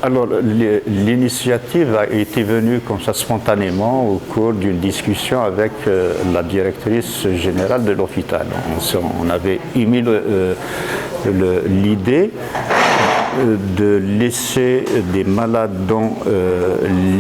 Alors, l'initiative a été venue comme ça spontanément au cours d'une discussion avec la directrice générale de l'hôpital. On avait émis l'idée de laisser des malades dont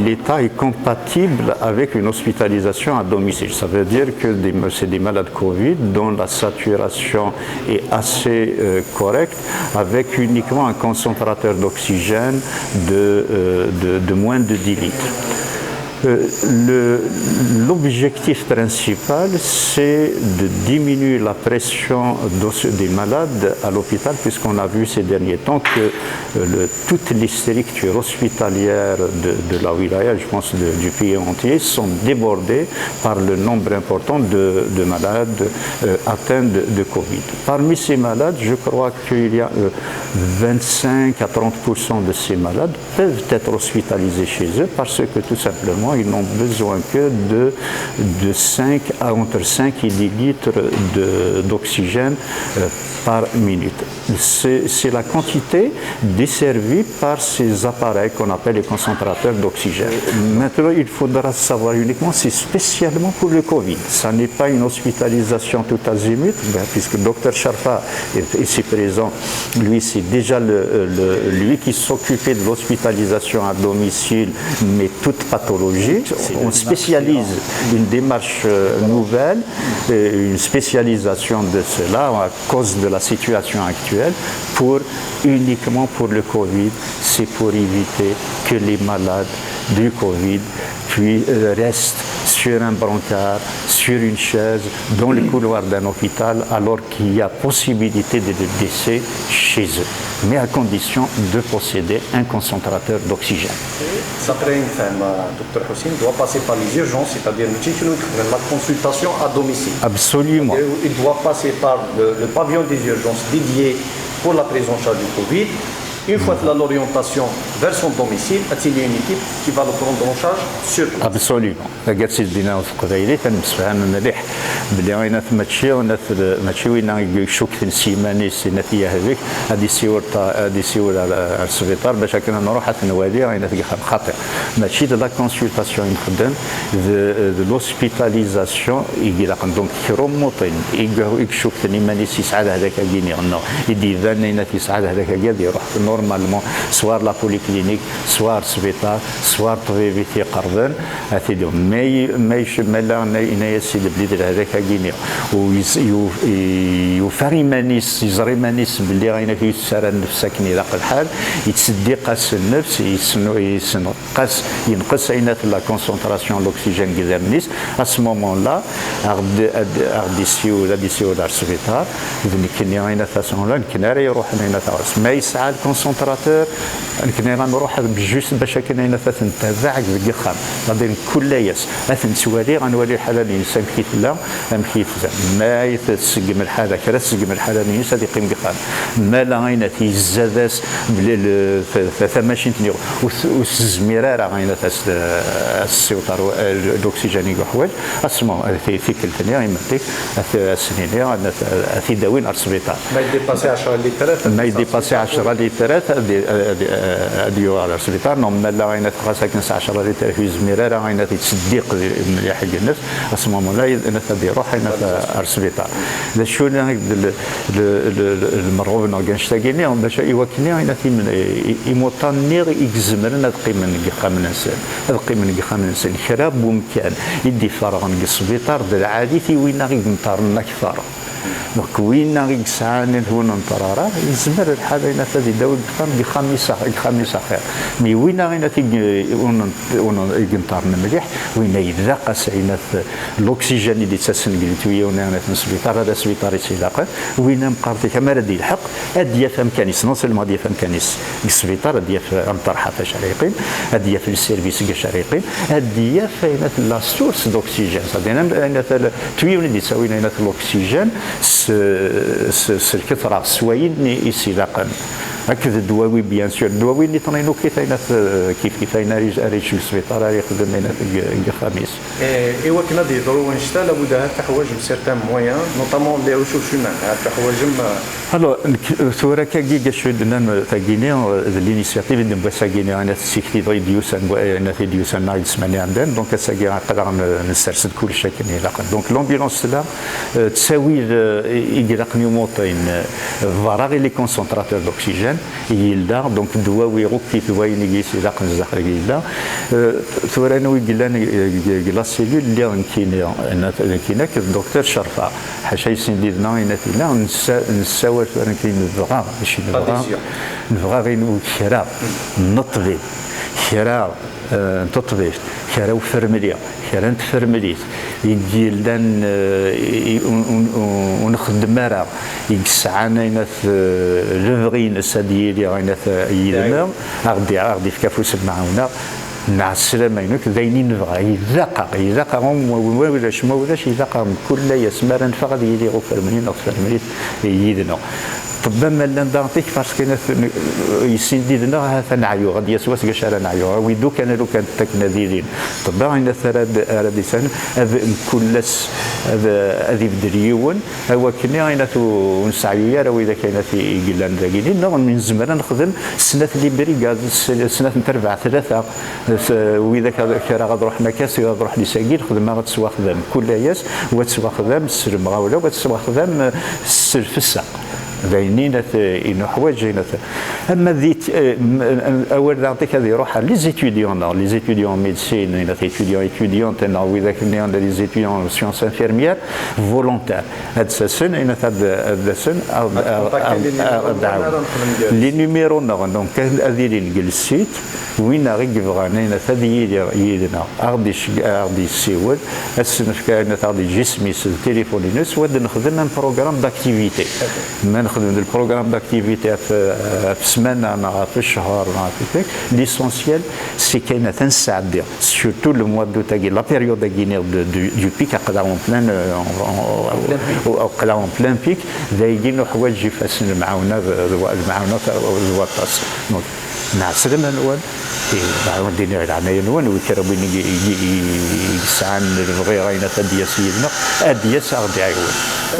l'état est compatible avec une hospitalisation à domicile. Ça veut dire que c'est des malades Covid dont la saturation est assez correcte, avec uniquement un concentrateur d'oxygène de moins de 10 litres. L'objectif principal, c'est de diminuer la pression des malades à l'hôpital, puisqu'on a vu ces derniers temps que toutes les structures hospitalières de la wilaya, je pense du pays entier, sont débordées par le nombre important de malades atteints de Covid. Parmi ces malades, je crois qu'il y a 25 à 30% de ces malades peuvent être hospitalisés chez eux parce que tout simplement, ils n'ont besoin que entre 5 et 10 litres d'oxygène par minute. C'est la quantité desservie par ces appareils qu'on appelle les concentrateurs d'oxygène. Maintenant, il faudra savoir uniquement, c'est spécialement pour le Covid. Ça n'est pas une hospitalisation tout azimut, puisque le docteur Sharfa est ici présent. Lui, c'est déjà lui qui s'occupait de l'hospitalisation à domicile, mais toute pathologie. On spécialise une démarche nouvelle, une spécialisation de cela à cause de la situation actuelle, uniquement pour le Covid. C'est pour éviter que les malades du Covid restent sur un brancard, sur une chaise, dans le couloir d'un hôpital, alors qu'il y a possibilité de décès chez eux, mais à condition de posséder un concentrateur d'oxygène. Après une femme, Dr Hossein, doit passer par les urgences, c'est-à-dire la consultation à domicile. Absolument. Il doit passer par le pavillon des urgences dédié pour la prise en charge du Covid. Une fois que l'orientation vers son domicile, il y a une équipe qui va le prendre en charge sur place. Absolument. قالت سيدنا وفق ذيلي تنسفهم مليح بلي غينا ماشي وين يشوك سيماني سيناتيه هذيك هذه سيور على السبيطار باش كنا نروح نوالي غينا خاطر ماشي لا كونسلطاسيون نخدم de l'hospitalisation يجي دونك كروموطين يشوك سيماني سعاد هذاك كيني انه يدي ذانينا في سعاد هذاك يروح نورمالمون سوار لا بوليكلينيك سوار سبيطار سوار طبيبي تيقربن هاتيدهم ما يشمل إنايا السيد بليد هذاك كيني ويفري مانيس يزري مانيس باللي غينا في السارة النفس كني ذاق الحال يتصدي قاس النفس ينقص عينات لا كونسونطراسيون لوكسيجين كذا منيس à ce moment-là غادي يسيو دار السبيطار كني غينا فاسون لا كناري يروح هنا تاعس ما يسعى الكونسونطراتور كنا نروح بجوست باش كنا نتابع بالخام غادي كل ياس نسوالي غنولي الحاله الانسان كيف لا كيف ما يتسقم الحاله كرا تسقم الحاله الانسان يقيم بخام ما لا غينا تيزاداس ثماشين تنيو والزميراره غينا تاس السيوطار الاكسجين يحوج اسمو في كلتني غيمتيك السنين في داوين السبيطار ما يديباسي 10 لترات ما يديباسي 10 لترات ديو على السبيطار نورمال لا غينا خاصك 10 لتر في زميراره غينا تصديق مليح حق النفس اسمو لا نتدي روح هنا في السبيطار لا شو المرغوب نغنشتاقيني باش يوكلني غينا في يموطني يجزمرنا قيمه نقام الانسان هذا قيمه نقام الانسان خراب ممكن يدي فرغ السبيطار العادي في وين نغنطرنا كثار دونك وين يسعان هون نطرارا يزمر الحاله هنا تدي داول بخميس خير مي وين غينا ينطرنا مليح وين يذاق سعينات الاكسجين اللي تسنقلتويه ونا في السبيطار هذا سبيطار يسيلاقه وين مقارتي كما ردي الحق اديه فهم كانيس نوصل ما ديه فهم كانيس السبيطار اديه امطرحه فاش ريقيم اديه في السيرفيس كاش ريقيم اديه فين لا سورس دوكسيجين صدينا ان تويون اللي تساوينا هنا الاكسجين الكثره سواين يسيلاقا هكذا الدواوي بيان سور الدواوي اللي طنينو كيف كاينه ريش السبيطار يخدم هنا في الخميس Et وكنا يضروا نشتا لابد هاد تحوايج بسيرتان مويان نوطامون لي ريسورس هيومان هاد تحوايج Alors, ثورة كي شهدنا تاجيني الانيشياتيف اللي بس جيني أنا سيكتي ديوس أنا في ديوس أنا يسمعني عندنا دونك ساجي قدر نسترسل كل شيء كني لاقن دونك لومبيلونس لا تساوي يجرق نيوموتين فراغي لي كونسنتراتور دوكسيجين يلدا دونك دواء ويروك كيف وين يجيس لاقن زخر يلدا ثورة نوي جلان جلاس سيلول اللي كينا الدكتور شرفة حشاي سنديدنا ينتينا نساوي كاين نبغى ماشي نبغى غير كرا نطفي كرا تطفي كرا وفرمليا كرا نتفرمليت يجي لان ونخدم مرة يسعانا ينث لفغين السادية ينث يدنا غدي في كافوس معاونا مع السلامة ينك ذاينين نبغى يذاقا ولاش ما ولاش يذاقا كل يسمر فقط يلي غفر منين أغفر منين يدنا طبعا لان دانتيك باسكو يسنديدنا هذا نعيو غادي يسواس كاش على نعيو ويدو كان لو كانت تكنا ديرين طبعا ان ثراد لسان كلس هذه بدريون هو كني اين نسعيو يا راه اذا كانت يقلان داكينين نو من زمان نخدم سنه اللي بري سنه نتربع ثلاثه واذا كان غاد روح مكاس غاد روح لساكين خدمه غتسوا خدام كل ياس وتسوا خدام السلم غاوله وتسوا خدام السلفسه باينين انه حوايج اما ذيت اول نعطيك هذه روحها لي زيتيديون ميديسين ايتيديون واذا كنا لي زيتيديون سيونس انفيرميير فولونتير هاد السن ان هاد السن لي نيميرو دونك هذه اللي نجلسيت وين غير بغانا هذه يدنا غادي سيول السن كان غادي جسمي التليفون ينس ود نخدم ان بروغرام داكتيفيتي نخدم البروغرام داكتيفيتي في السمانه في الشهر ليسونسيال سي كاينه تنساعد سورتو لو موا دو تاكي لا بيريود داكينير دو بيك قدا اون بلان او قدا اون بلان بيك دايرين حوايج يفاسن معاونا الوطاس نعسلم الأول بعد دينا العناية الأول ويكربين يسعان الغيرين تدي سيدنا أدي سأغدي عيون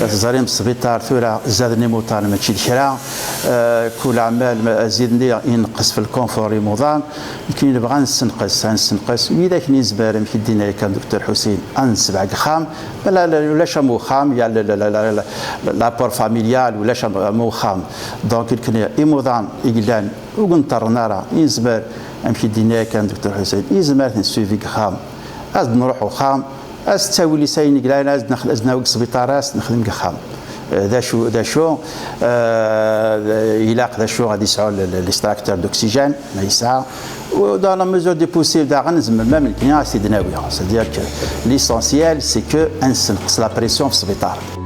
زاريم السبيطار ثورة زادني موطان ماشي الشراء كل عمال زيدني ينقص في الكونفور موضان كي نبغى نسنقص وإذا كني زبار مشي دينا كان دكتور حسين أنسبع خام ولا شامو خام يا لابور فاميليال ولا شامو خام دونك كني إيموضان إجلان وقنطرنا راه يزبر امشي دينا كان دكتور حسين يزمر نسوفي خام از نروحو خام از تساوي لي ساين كلانا از نخل از ناوك سبيطاراس نخدم خام ذا شو يلاق ذا شو غادي يسعوا ليستراكتور دوكسيجين ما يسعى ودون لا ميزور دي بوسيبل دا غنزم ما ممكن سيدنا ويا سي دير ليسونسيال سي كو نقص لا بريسيون في السبيطار